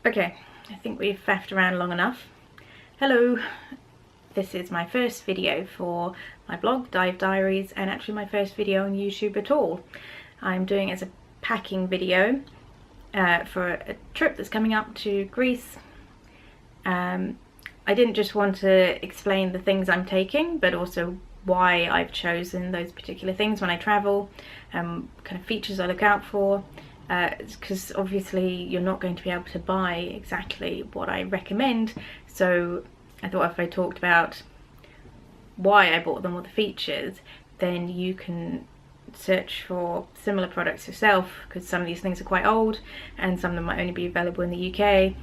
Okay, I think we've faffed around long enough. Hello, this is my first video for my blog, Dive Diaries, and actually my first video on YouTube at all. I'm doing it as a packing video for a trip that's coming up to Greece. I didn't just want to explain the things I'm taking, but also why I've chosen those particular things when I travel, kind of features I look out for. Because obviously you're not going to be able to buy exactly what I recommend, so I thought if I talked about why I bought them or the features, then you can search for similar products yourself, because some of these things are quite old and some of them might only be available in the UK,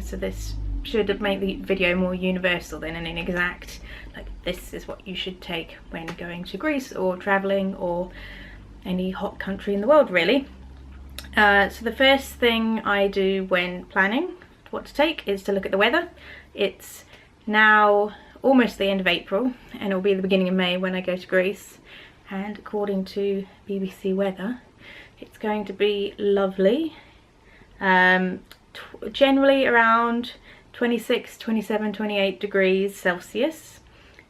so this should make the video more universal than an exact, like, this is what you should take when going to Greece or travelling or any hot country in the world, really. So the first thing I do when planning what to take is to look at the weather. It's now almost the end of April and it'll be the beginning of May when I go to Greece, and according to BBC weather it's going to be lovely, generally around 26, 27, 28 degrees Celsius,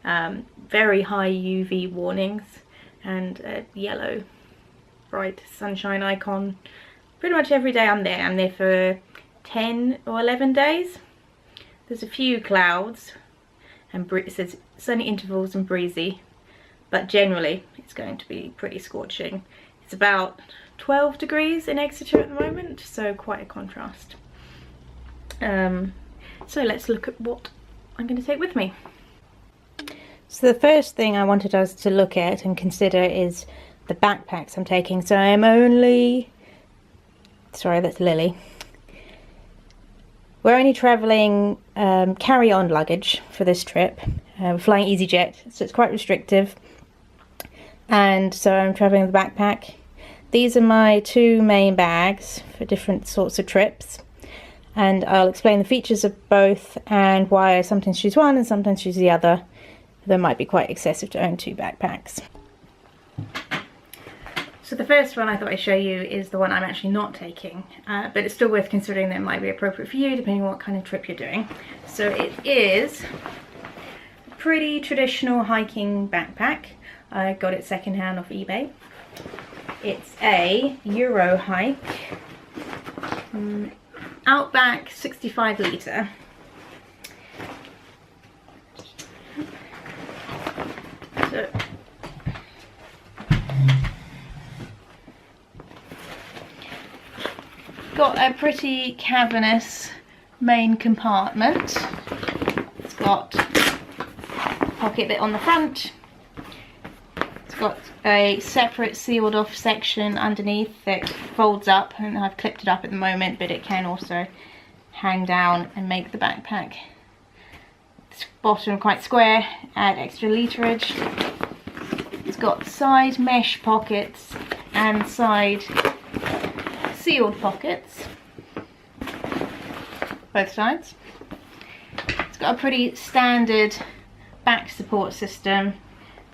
very high UV warnings, and a yellow bright sunshine icon pretty much every day I'm there. I'm there for 10 or 11 days. There's a few clouds and it says sunny intervals and breezy, but generally it's going to be pretty scorching. It's about 12 degrees in Exeter at the moment, so quite a contrast. So let's look at what I'm going to take with me. So the first thing I wanted us to look at and consider is the backpacks I'm taking. So I'm only, sorry, that's Lily. We're only travelling carry-on luggage for this trip. We're flying EasyJet, so it's quite restrictive. And so I'm travelling with a backpack. These are my two main bags for different sorts of trips. And I'll explain the features of both and why I sometimes choose one and sometimes choose the other. That might be quite excessive to own two backpacks. So the first one I thought I'd show you is the one I'm actually not taking, but it's still worth considering that it might be appropriate for you depending on what kind of trip you're doing. So it is a pretty traditional hiking backpack. I got it secondhand off eBay. It's a Euro hike, Outback 65 litre. So got a pretty cavernous main compartment. It's got a pocket bit on the front. It's got a separate sealed off section underneath that folds up, and I've clipped it up at the moment, but it can also hang down and make the backpack bottom quite square, add extra literage. It's got side mesh pockets and side sealed pockets, both sides. It's got a pretty standard back support system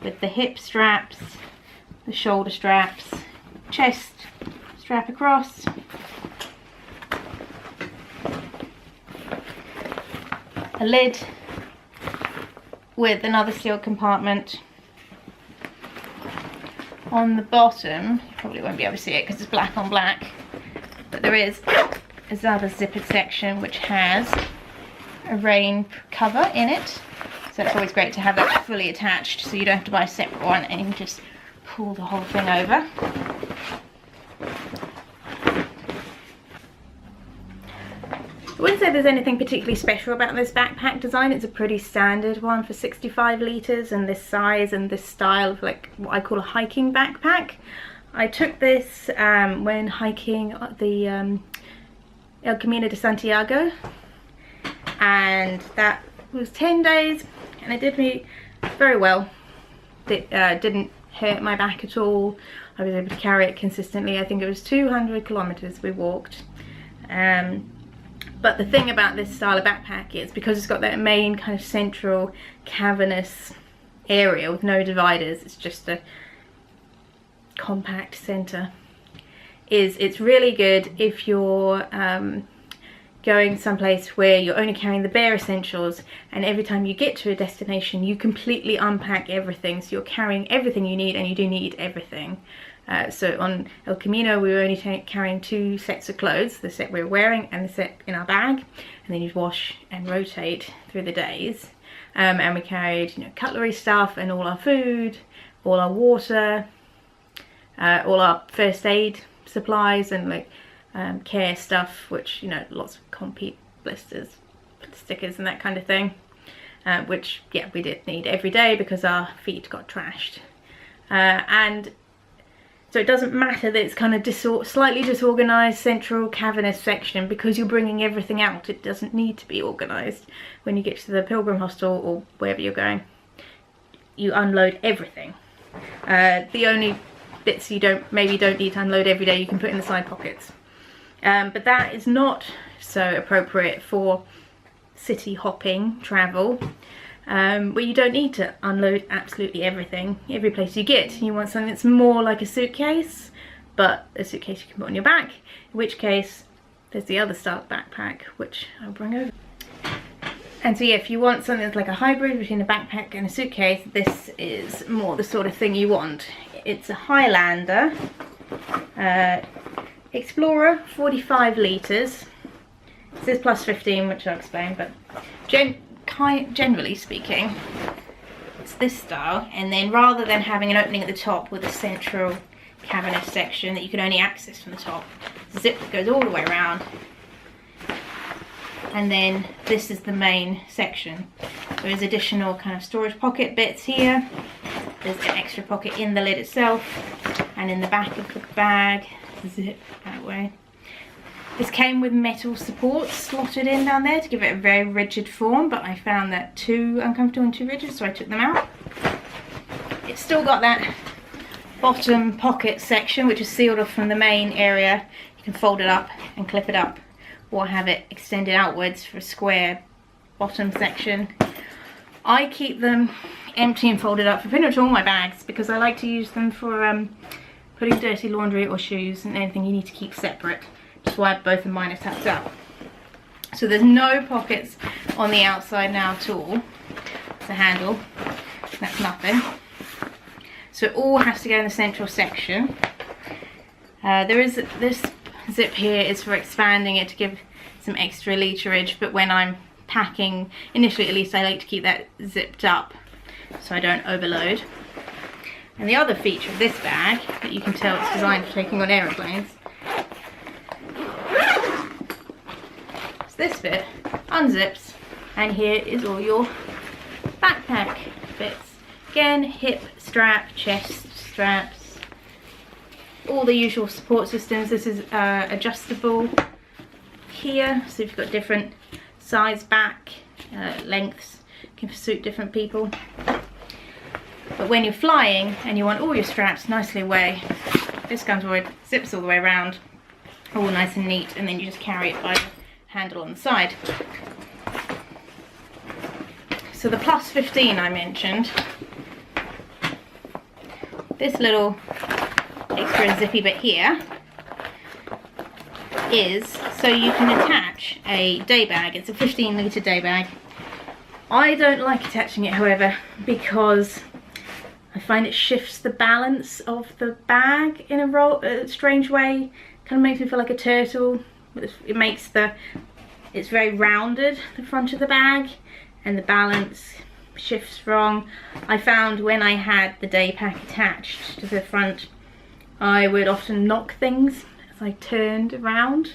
with the hip straps, the shoulder straps, chest strap across, a lid with another sealed compartment. On the bottom, you probably won't be able to see it because it's black on black, but there is another zippered section which has a rain cover in it, so it's always great to have that fully attached so you don't have to buy a separate one and you can just pull the whole thing over. I wouldn't say there's anything particularly special about this backpack design. It's a pretty standard one for 65 litres and this size and this style of, like, what I call a hiking backpack. I took this when hiking the El Camino de Santiago, and that was 10 days and it did me very well. It didn't hurt my back at all. I was able to carry it consistently. I think it was 200 kilometers we walked. But the thing about this style of backpack is because it's got that main kind of central cavernous area with no dividers, it's just a compact center, it's really good if you're going someplace where you're only carrying the bare essentials, and every time you get to a destination you completely unpack everything, so you're carrying everything you need, and you do need everything. So on El Camino we were only carrying 2 sets of clothes, the set we were wearing and the set in our bag, and then you'd wash and rotate through the days. And we carried, you know, cutlery stuff and all our food, all our water, all our first aid supplies, and like care stuff, which, you know, lots of Compeat blisters, stickers and that kind of thing, which, yeah, we did need every day because our feet got trashed. And so it doesn't matter that it's kind of slightly disorganized central cavernous section, because you're bringing everything out. It doesn't need to be organized. When you get to the pilgrim hostel or wherever you're going, you unload everything. The only bits you maybe don't need to unload every day, you can put in the side pockets. But that is not so appropriate for city hopping travel, where you don't need to unload absolutely everything every place you get. You want something that's more like a suitcase, but a suitcase you can put on your back, in which case there's the other style backpack, which I'll bring over. And so yeah, if you want something that's like a hybrid between a backpack and a suitcase, this is more the sort of thing you want. It's a Highlander Explorer, 45 litres. It says plus 15, which I'll explain, but generally speaking, it's this style. And then rather than having an opening at the top with a central cavernous section that you can only access from the top, the zip goes all the way around. And then this is the main section. There is additional kind of storage pocket bits here. There's an extra pocket in the lid itself and in the back of the bag. Zip that way. This came with metal supports slotted in down there to give it a very rigid form, but I found that too uncomfortable and too rigid, so I took them out. It's still got that bottom pocket section, which is sealed off from the main area. You can fold it up and clip it up, or have it extended outwards for a square bottom section. I keep them empty and folded up for pretty much all my bags, because I like to use them for putting dirty laundry or shoes and anything you need to keep separate. That's why both of mine are tucked up. So there's no pockets on the outside now at all. It's a handle, that's nothing. So it all has to go in the central section. There is this zip here is for expanding it to give some extra literage, but when I'm packing, initially at least, I like to keep that zipped up so I don't overload. And the other feature of this bag, that you can tell it's designed for taking on aeroplanes, is this bit unzips, and here is all your backpack bits. Again, hip strap, chest straps, all the usual support systems. This is adjustable here, so if you've got different size back lengths, can suit different people. But when you're flying and you want all your straps nicely away, this comes with zips all the way around, all nice and neat, and then you just carry it by the handle on the side. So the plus 15 I mentioned, this little extra zippy bit here is so you can attach a day bag. It's a 15-litre day bag. I don't like attaching it, however, because I find it shifts the balance of the bag in a strange way. Kind of makes me feel like a turtle. It makes it's very rounded, the front of the bag, and the balance shifts wrong. I found when I had the day pack attached to the front, I would often knock things as I turned around.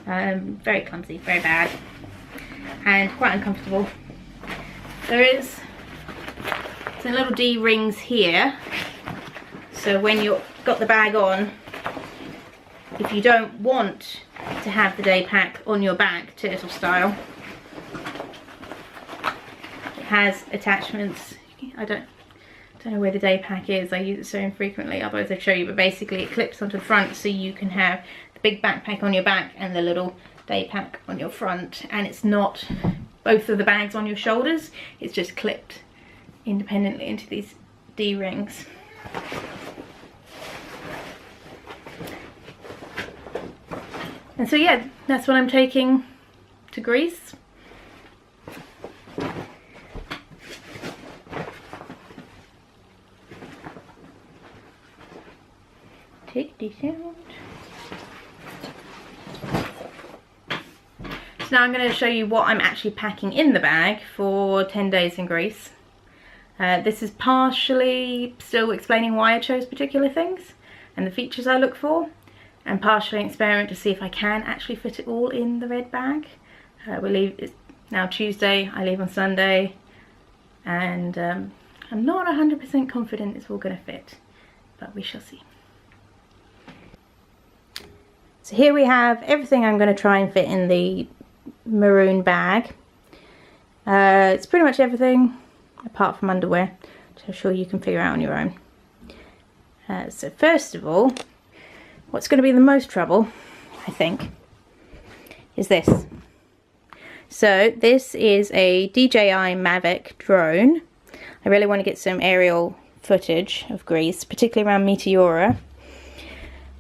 Very clumsy, very bad, and quite uncomfortable. There is some little D-rings here, so when you've got the bag on, if you don't want to have the day pack on your back, turtle style, it has attachments. I don't know where the day pack is, I use it so infrequently, I'll both show you, but basically it clips onto the front so you can have the big backpack on your back and the little day pack on your front, and it's not both of the bags on your shoulders, it's just clipped independently into these D-rings. And so yeah, that's what I'm taking to Greece. Take this out. So now I'm going to show you what I'm actually packing in the bag for 10 days in Greece. This is partially still explaining why I chose particular things and the features I look for, and partially an experiment to see if I can actually fit it all in the red bag. It's now Tuesday, I leave on Sunday, and I'm not 100% confident it's all going to fit, but we shall see. So here we have everything I'm going to try and fit in the maroon bag. It's pretty much everything apart from underwear, which I'm sure you can figure out on your own. So first of all, what's going to be the most trouble, I think, is this. So this is a DJI Mavic drone. I really want to get some aerial footage of Greece, particularly around Meteora.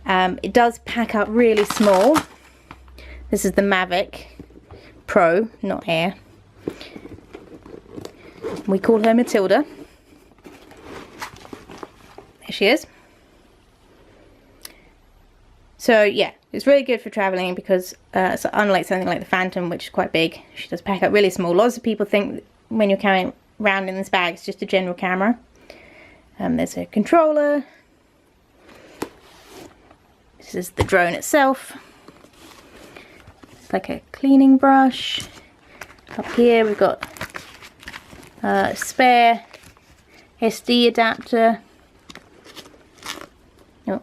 It does pack up really small. This is the Mavic Pro, not Air. We call her Matilda. There she is. So yeah, it's really good for travelling because so unlike something like the Phantom, which is quite big, she does pack up really small. Lots of people think when you're carrying around in this bag it's just a general camera. There's a controller. This is the drone itself. It's like a cleaning brush. Up here we've got a spare SD adapter. Oh.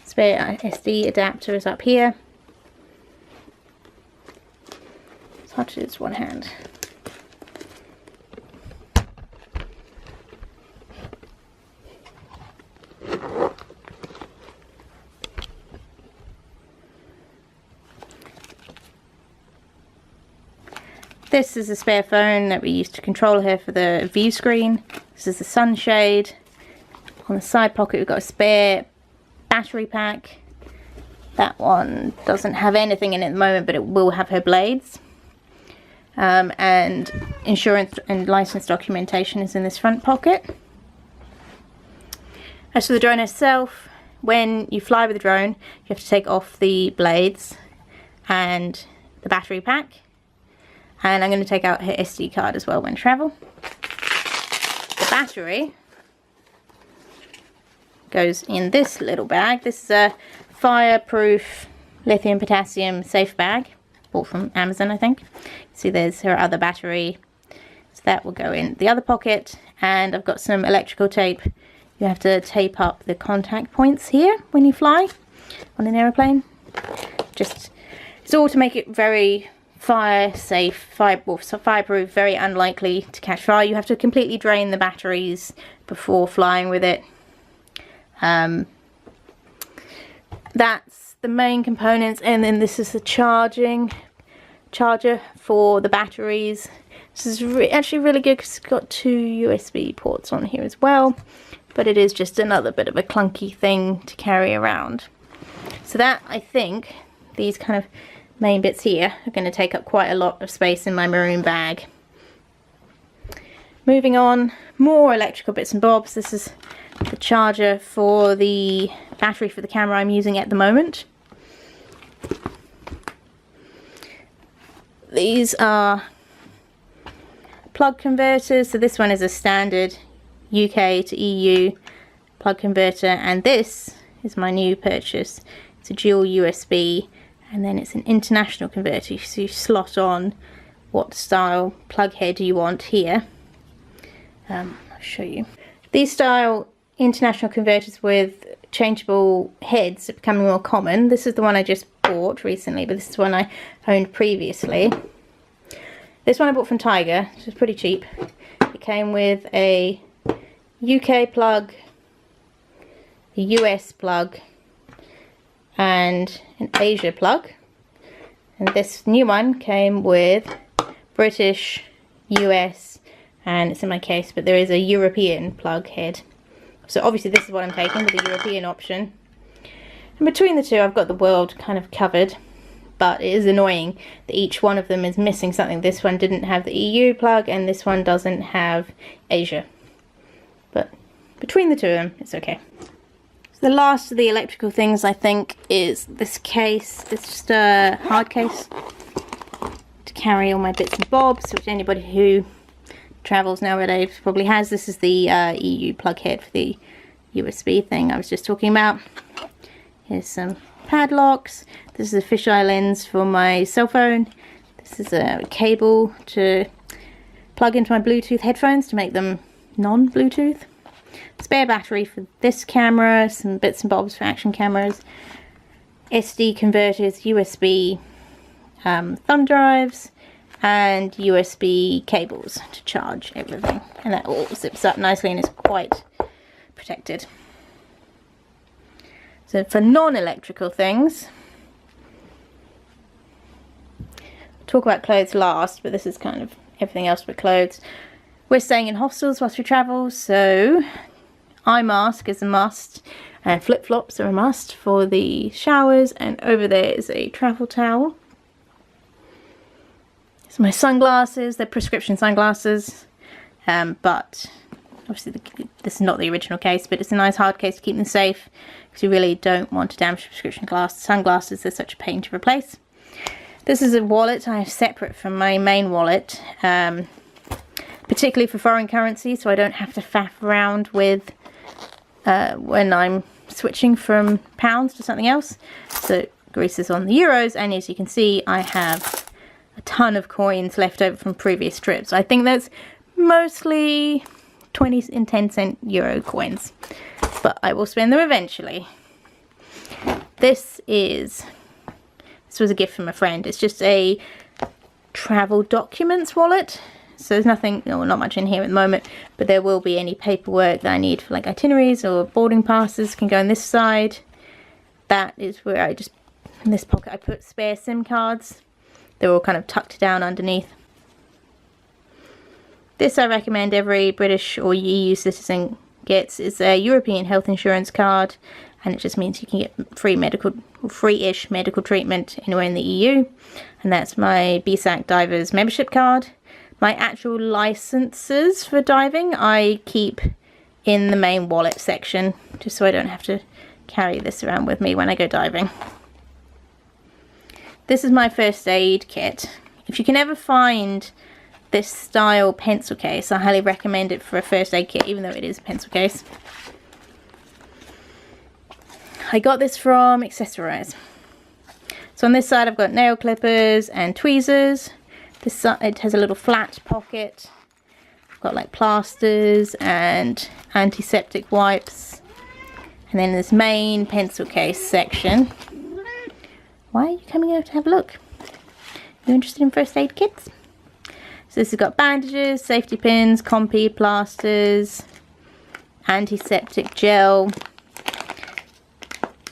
Spare SD adapter is up here. It's hard to do this one hand. This is a spare phone that we use to control her for the view screen. This is the sunshade. On the side pocket we've got a spare battery pack. That one doesn't have anything in it at the moment, but it will have her blades. And insurance and license documentation is in this front pocket. As for the drone itself, when you fly with the drone, you have to take off the blades and the battery pack. And I'm going to take out her SD card as well when travel. The battery goes in this little bag. This is a fireproof lithium potassium safe bag. Bought from Amazon, I think. See, there's her other battery. So that will go in the other pocket. And I've got some electrical tape. You have to tape up the contact points here when you fly on an aeroplane. It's all to make it very fire safe, fireproof, very unlikely to catch fire. You have to completely drain the batteries before flying with it. That's the main components, and then this is the charger for the batteries. This is actually really good because it's got 2 USB ports on here as well, but it is just another bit of a clunky thing to carry around. So that, I think, these kind of main bits here are going to take up quite a lot of space in my maroon bag. Moving on, more electrical bits and bobs. This is the charger for the battery for the camera I'm using at the moment. These are plug converters. So this one is a standard UK to EU plug converter, and this is my new purchase. It's a dual USB, and then it's an international converter, so you slot on what style plug head you want here. I'll show you. These style international converters with changeable heads are becoming more common. This is the one I just bought recently, but this is one I owned previously. This one I bought from Tiger, which was pretty cheap. It came with a UK plug, a US plug, and an Asia plug. And this new one came with British, US, and it's in my case, but there is a European plug head. So obviously this is what I'm taking with the European option. And between the two I've got the world kind of covered, but it is annoying that each one of them is missing something. This one didn't have the EU plug and this one doesn't have Asia. But between the two of them, it's okay. So the last of the electrical things, I think, is this case. It's just a hard case to carry all my bits and bobs, which anybody who travels nowadays probably has. This is the EU plug head for the USB thing I was just talking about. Here's some padlocks. This is a fisheye lens for my cell phone. This is a cable to plug into my Bluetooth headphones to make them non-Bluetooth. Spare battery for this camera, some bits and bobs for action cameras, SD converters, USB thumb drives, and USB cables to charge everything. And that all zips up nicely and is quite protected. So for non-electrical things, talk about clothes last, but this is kind of everything else but clothes. We're staying in hostels whilst we travel, so eye mask is a must, and flip-flops are a must for the showers, and over there is a travel towel. So my sunglasses, they're prescription sunglasses, but obviously this is not the original case, but it's a nice hard case to keep them safe, because you really don't want to damage prescription sunglasses. They're such a pain to replace. This is a wallet I have separate from my main wallet, particularly for foreign currency, so I don't have to faff around with when I'm switching from pounds to something else. So Greece is on the euros, and as you can see, I have a ton of coins left over from previous trips. I think that's mostly 20 and 10-cent euro coins, but I will spend them eventually. This was a gift from a friend. It's just a travel documents wallet. So there's nothing, no, not much in here at the moment, but there will be any paperwork that I need for like itineraries or boarding passes can go on this side. That is where I just, in this pocket, I put spare SIM cards. They're all kind of tucked down underneath. This I recommend every British or EU citizen gets. It's a European health insurance card, and it just means you can get free-ish medical treatment anywhere in the EU. And that's my BSAC Divers membership card. My actual licenses for diving I keep in the main wallet section, just so I don't have to carry this around with me when I go diving. This is my first aid kit. If you can ever find this style pencil case, I highly recommend it for a first aid kit, even though it is a pencil case. I got this from Accessorize. So on this side I've got nail clippers and tweezers. This side, it has a little flat pocket. I've got like plasters and antiseptic wipes. And then this main pencil case section. Why are you coming out to have a look? You interested in first aid kits? So this has got bandages, safety pins, compi, plasters, antiseptic gel,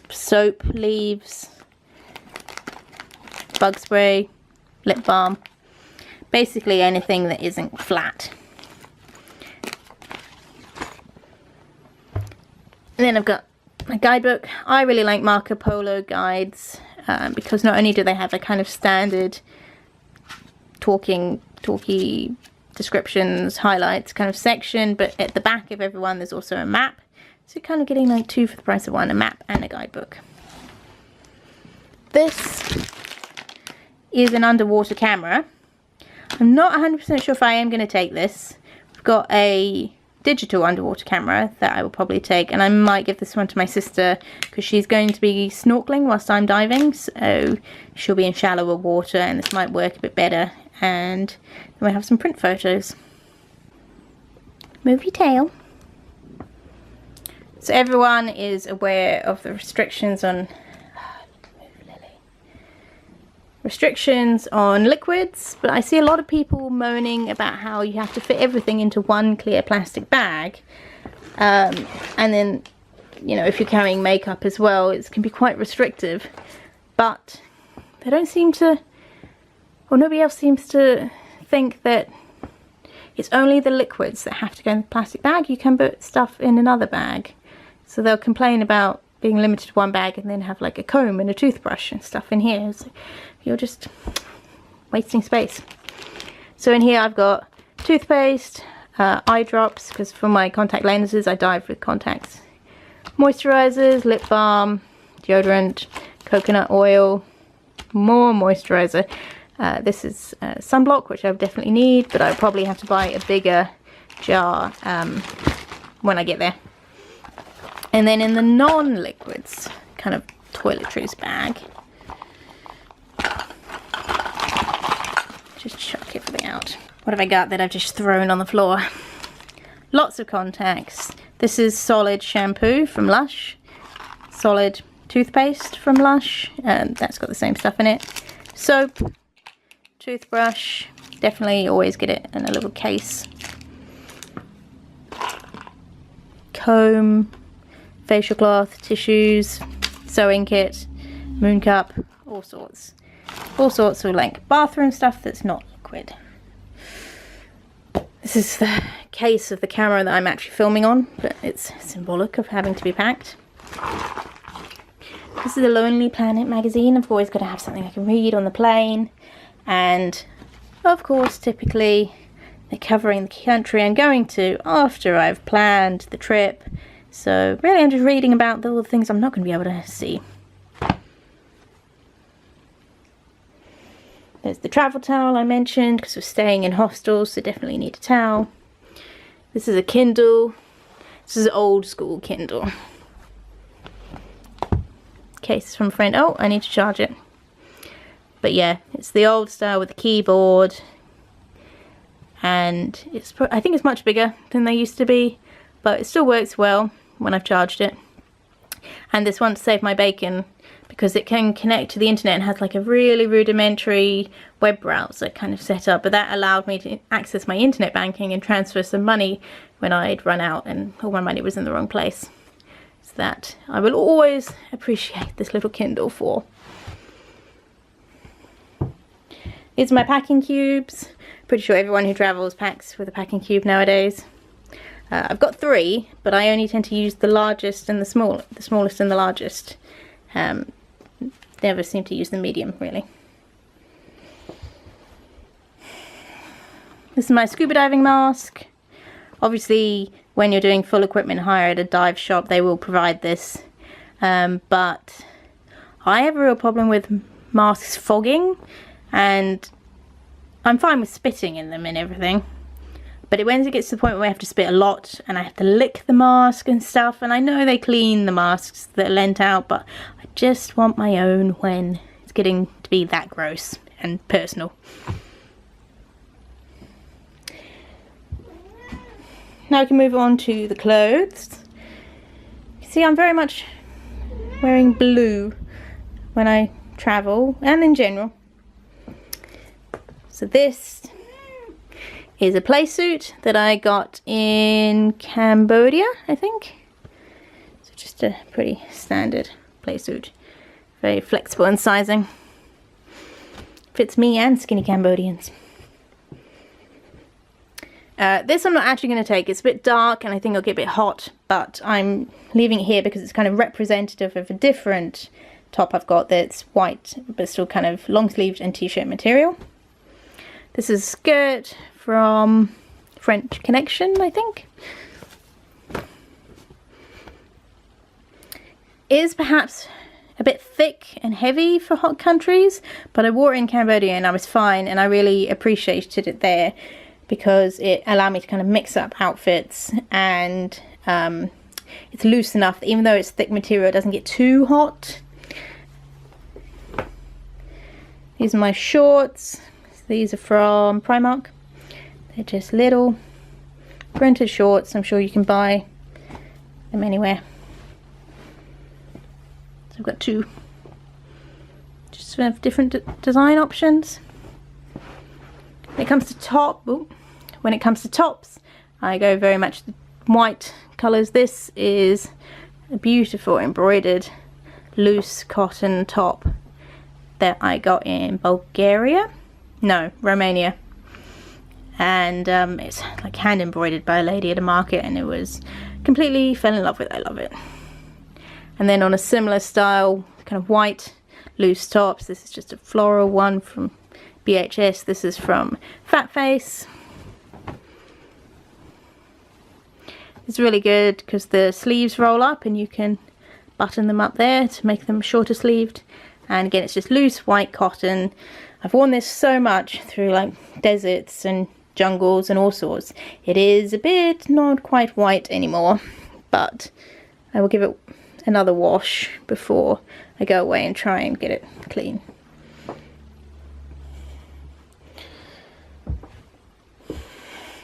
soap leaves, bug spray, lip balm. Basically anything that isn't flat. And then I've got my guidebook. I really like Marco Polo guides because not only do they have a kind of standard talky descriptions, highlights kind of section, but at the back of everyone there's also a map. So you're kind of getting like two for the price of one, a map and a guidebook. This is an underwater camera. I'm not 100% sure if I am going to take this. I've got a digital underwater camera that I will probably take, and I might give this one to my sister because she's going to be snorkeling whilst I'm diving, so she'll be in shallower water and this might work a bit better, and then we'll have some print photos. Move your tail. So everyone is aware of the restrictions on liquids, but I see a lot of people moaning about how you have to fit everything into one clear plastic bag, and then, you know, if you're carrying makeup as well, it can be quite restrictive. But they don't seem to, or nobody else seems to think that it's only the liquids that have to go in the plastic bag. You can put stuff in another bag. So they'll complain about being limited to one bag and then have like a comb and a toothbrush and stuff in here. So you're just wasting space. So in here I've got toothpaste, eye drops, because for my contact lenses I dive with contacts, moisturizers, lip balm, deodorant, coconut oil, more moisturizer. This is sunblock, which I definitely need, but I probably have to buy a bigger jar when I get there. And then in the non-liquids kind of toiletries bag, just chuck everything out. What have I got that I've just thrown on the floor? Lots of contacts. This is solid shampoo from Lush, solid toothpaste from Lush, and that's got the same stuff in it. Soap, toothbrush, definitely always get it in a little case. Comb, facial cloth, tissues, sewing kit, moon cup, all sorts of like bathroom stuff that's not liquid. This is the case of the camera that I'm actually filming on, but it's symbolic of having to be packed. This is a Lonely Planet magazine. I've always got to have something I can read on the plane. And of course, typically they're covering the country I'm going to after I've planned the trip. So really I'm just reading about all the things I'm not going to be able to see. There's the travel towel I mentioned because we're staying in hostels, so definitely need a towel. This is a Kindle. This is an old school Kindle. Case from a friend. Oh, I need to charge it. But yeah, it's the old style with the keyboard. And I think it's much bigger than they used to be, but it still works well when I've charged it. And this one to save my bacon, because it can connect to the internet and has like a really rudimentary web browser kind of set up, but that allowed me to access my internet banking and transfer some money when I'd run out and all my money was in the wrong place. So that I will always appreciate this little Kindle for. These are my packing cubes. Pretty sure everyone who travels packs with a packing cube nowadays. I've got 3, but I only tend to use the largest and the smallest and the largest. Never seem to use the medium, really. This is my scuba diving mask. Obviously, when you're doing full equipment hire at a dive shop, they will provide this. But I have a real problem with masks fogging, and I'm fine with spitting in them and everything. But when it gets to the point where I have to spit a lot and I have to lick the mask and stuff, and I know they clean the masks that are lent out, but I just want my own when it's getting to be that gross and personal. Now we can move on to the clothes. You see, I'm very much wearing blue when I travel and in general. So this is a play suit that I got in Cambodia, I think. So just a pretty standard play suit. Very flexible in sizing. Fits me and skinny Cambodians. This I'm not actually going to take. It's a bit dark and I think it'll get a bit hot, but I'm leaving it here because it's kind of representative of a different top I've got that's white, but still kind of long sleeved and t-shirt material. This is a skirt from French Connection, I think. Is perhaps a bit thick and heavy for hot countries, but I wore it in Cambodia and I was fine, and I really appreciated it there because it allowed me to kind of mix up outfits, and it's loose enough that even though it's thick material, it doesn't get too hot. These are my shorts. These are from Primark. They're just little printed shorts. I'm sure you can buy them anywhere. So I've got 2. Just have different design options. When it comes to tops, I go very much the white colours. This is a beautiful embroidered loose cotton top that I got in Bulgaria. No, Romania. And it's like hand embroidered by a lady at a market, and it was completely fell in love with it. I love it. And then on a similar style, kind of white loose tops, this is just a floral one from BHS. This is from Fat Face. It's really good because the sleeves roll up and you can button them up there to make them shorter sleeved. And again, it's just loose white cotton. I've worn this so much through like deserts and jungles and all sorts. It is a bit not quite white anymore, but I will give it another wash before I go away and try and get it clean.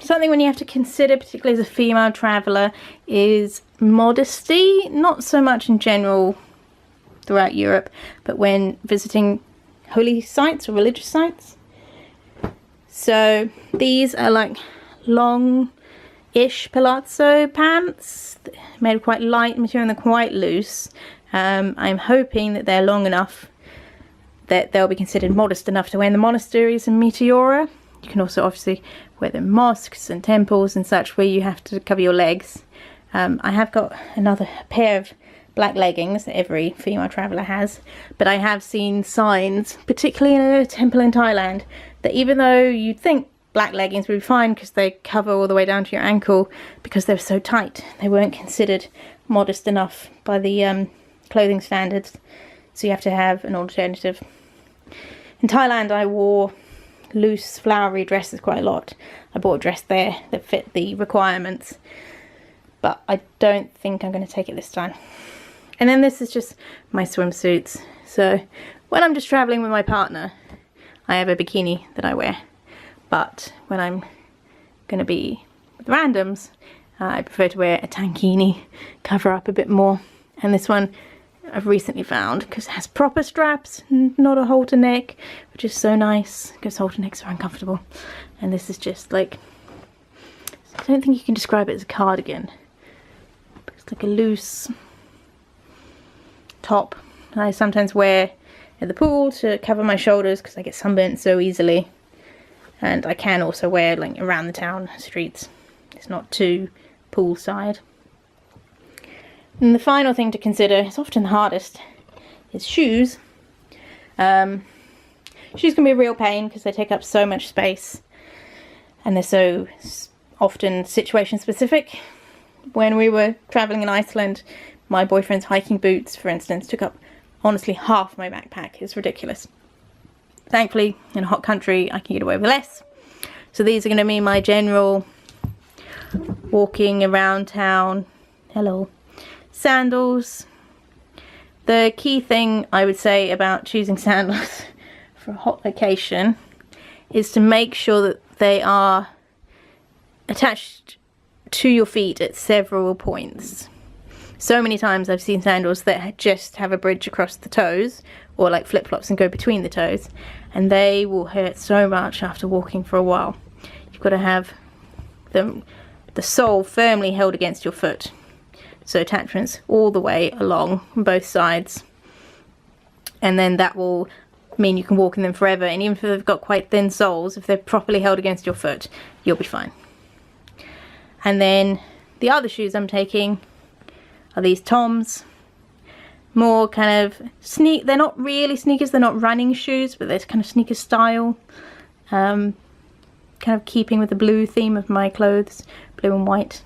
Something when you have to consider, particularly as a female traveller, is modesty. Not so much in general throughout Europe, but when visiting holy sites or religious sites. So these are like long-ish palazzo pants, made of quite light material and they're quite loose. I'm hoping that they're long enough that they'll be considered modest enough to wear in the monasteries and meteora. You can also obviously wear them in mosques and temples and such where you have to cover your legs. I have got another pair of black leggings that every female traveller has, but I have seen signs, particularly in a temple in Thailand, that even though you'd think black leggings would be fine because they cover all the way down to your ankle, because they're so tight, they weren't considered modest enough by the clothing standards, so you have to have an alternative. In Thailand I wore loose flowery dresses quite a lot. I bought a dress there that fit the requirements, but I don't think I'm going to take it this time. And then this is just my swimsuits. So when I'm just traveling with my partner, I have a bikini that I wear, but when I'm going to be with randoms, I prefer to wear a tankini, cover up a bit more. And this one I've recently found because it has proper straps, not a halter neck, which is so nice because halter necks are uncomfortable. And this is just like, I don't think you can describe it as a cardigan, but it's like a loose top. I sometimes wear at the pool to cover my shoulders because I get sunburnt so easily, and I can also wear like around the town streets. It's not too poolside. And the final thing to consider, is often the hardest, is shoes. Shoes can be a real pain because they take up so much space and they're so often situation specific. When we were travelling in Iceland, my boyfriend's hiking boots, for instance, took up honestly half my backpack. It's ridiculous. Thankfully, in a hot country, I can get away with less. So these are going to be my general walking around town. Hello. Sandals. The key thing I would say about choosing sandals for a hot location is to make sure that they are attached to your feet at several points. So many times I've seen sandals that just have a bridge across the toes, or like flip-flops and go between the toes, and they will hurt so much after walking for a while. You've got to have the sole firmly held against your foot. So attachments all the way along on both sides, and then that will mean you can walk in them forever. And even if they've got quite thin soles, if they're properly held against your foot, you'll be fine. And then the other shoes I'm taking are these Toms. More kind of they're not really sneakers, they're not running shoes, but they're kind of sneaker style. Kind of keeping with the blue theme of my clothes, blue and white.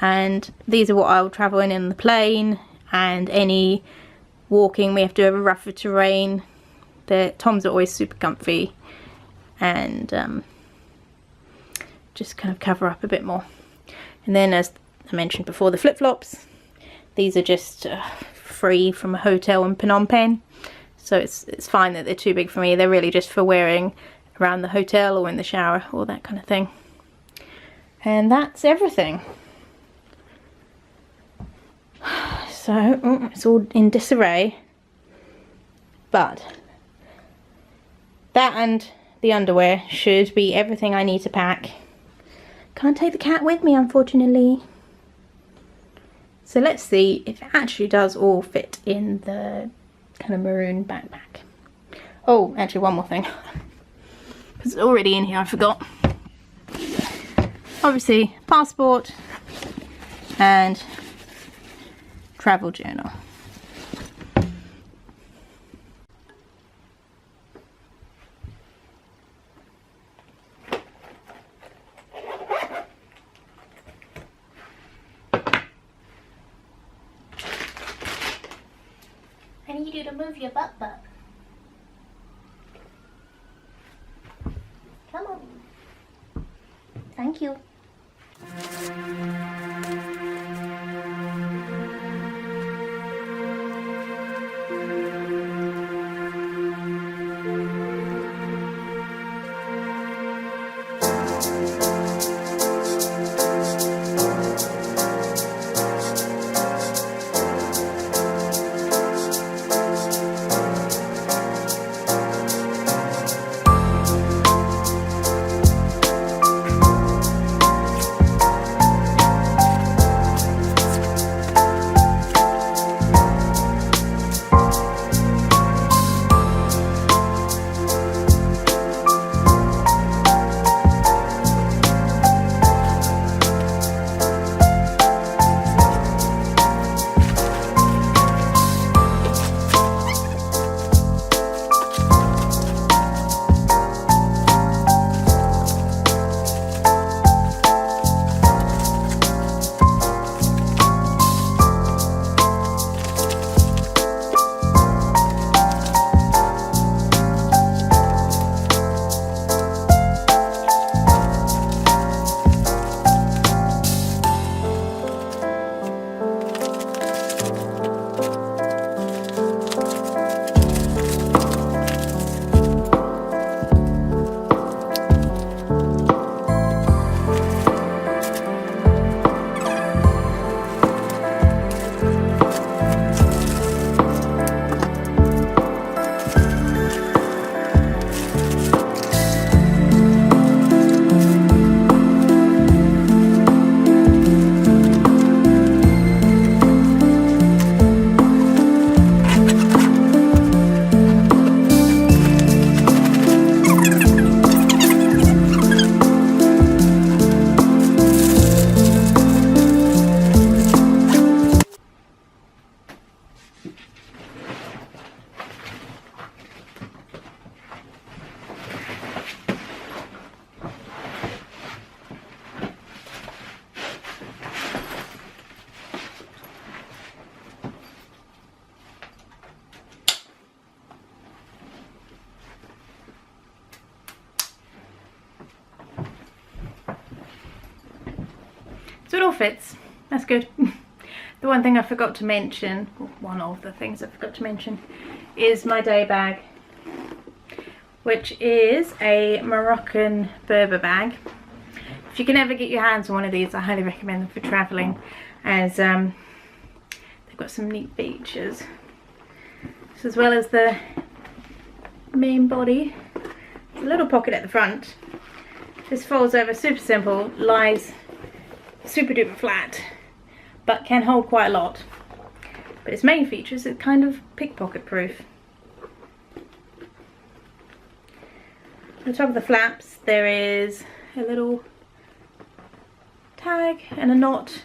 And these are what I'll travel in the plane and any walking we have to over rougher terrain. The Toms are always super comfy and just kind of cover up a bit more. And then, as I mentioned before, the flip-flops. These are just free from a hotel in Phnom Penh, so it's fine that they're too big for me. They're really just for wearing around the hotel or in the shower or that kind of thing. And that's everything. So it's all in disarray, but that and the underwear should be everything I need to pack. Can't take the cat with me, unfortunately. So let's see if it actually does all fit in the kind of maroon backpack. Oh, actually one more thing. It's already in here, I forgot. Obviously, passport and travel journal. to move your butt. Come on. Thank you. So it all fits. That's good. The one thing I forgot to mention, or one of the things I forgot to mention, is my day bag, which is a Moroccan Berber bag. If you can ever get your hands on one of these, I highly recommend them for travelling, as they've got some neat features. So as well as the main body, a little pocket at the front. This folds over, super simple, lies super duper flat, but can hold quite a lot. But its main feature is it's kind of pickpocket proof. At the top of the flaps there is a little tag and a knot,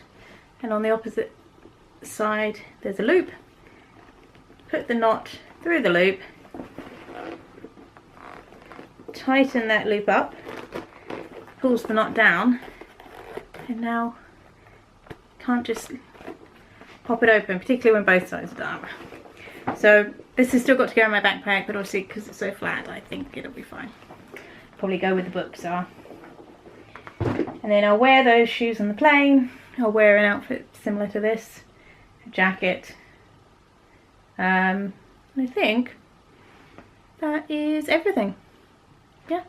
and on the opposite side there's a loop. Put the knot through the loop, tighten that loop up, pulls the knot down, and now can't just pop it open, particularly when both sides are down. So this has still got to go in my backpack, but obviously because it's so flat I think it'll be fine. Probably go with the books are. And then I'll wear those shoes on the plane. I'll wear an outfit similar to this, a jacket. I think that is everything. Yeah.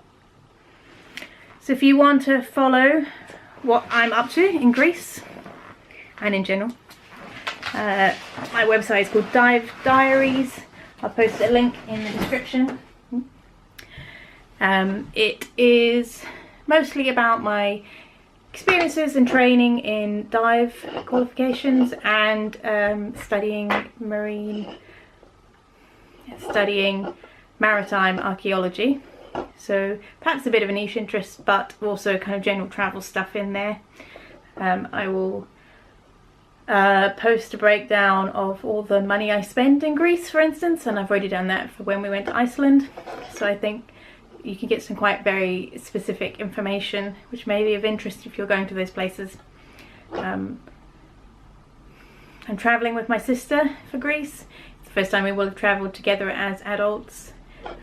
So if you want to follow what I'm up to in Greece and in general, my website is called Dive Diaries. I'll post a link in the description. It is mostly about my experiences and training in dive qualifications and studying maritime archaeology. So perhaps a bit of a niche interest, but also kind of general travel stuff in there. I will post a breakdown of all the money I spend in Greece, for instance, and I've already done that for when we went to Iceland. So I think you can get some quite very specific information which may be of interest if you're going to those places. I'm travelling with my sister for Greece. It's the first time we will have travelled together as adults,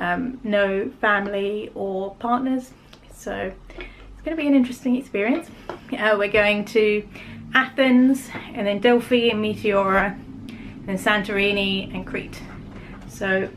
no family or partners, so it's going to be an interesting experience. We're going to Athens and then Delphi and Meteora and then Santorini and Crete. So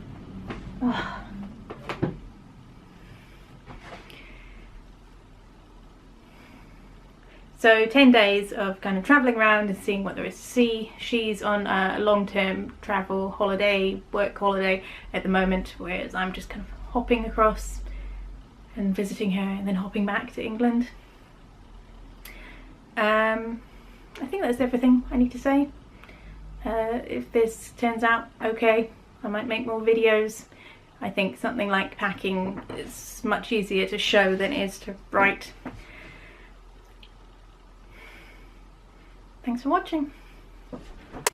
So 10 days of kind of travelling around and seeing what there is to see. She's on a long-term travel holiday, work holiday at the moment, whereas I'm just kind of hopping across and visiting her and then hopping back to England. I think that's everything I need to say. If this turns out okay, I might make more videos. I think something like packing is much easier to show than it is to write. Thanks for watching.